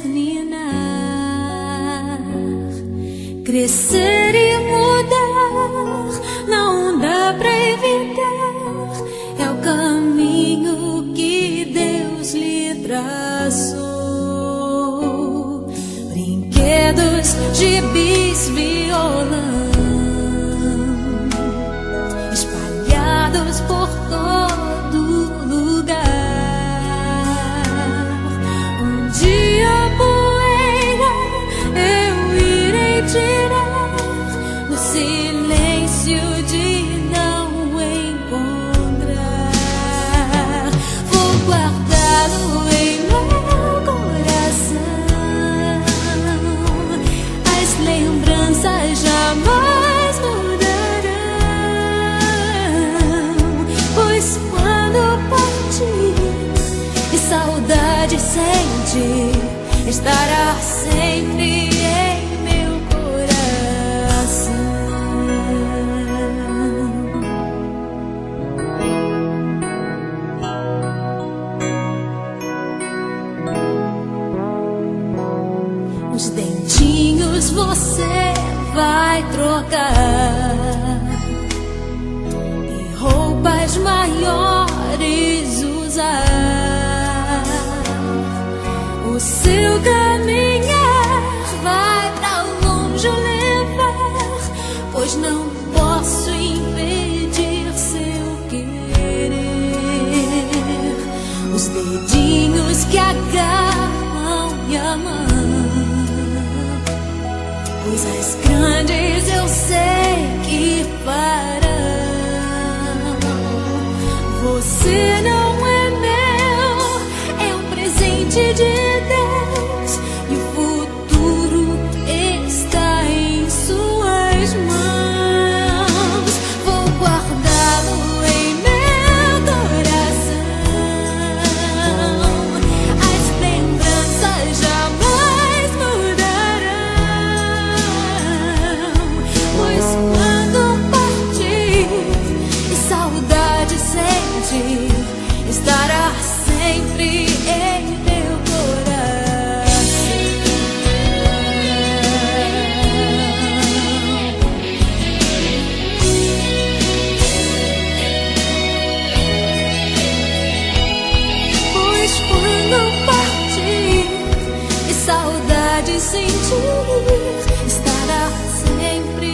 terminar. Crescer e mudar não dá pra evitar, é o caminho que Deus lhe traçou. Brinquedos, gibis, violão espalhados por todo lugar. Um dia a poeira eu irei tirar no silêncio de não encontrar. Vou guardá-lo em meu coração. As lembranças jamais mudarão, pois quando partir e saudade sentir, estará sempre em meu coração. Os dentinhos você vai trocar e roupas maiores usar. O seu caminhar vai pra longe levar, pois não posso impedir seu querer. Os dedinhos que agarram minha mão, coisas grandes eu sei que farão. Você não é meu, é um presente de Deus, e o futuro está em suas mãos. Vou guardá-lo em meu coração. As lembranças jamais mudarão, pois quando partir e saudade sentir, estará sempre em meu coração. Pois quando partir e saudade sentir, estará sempre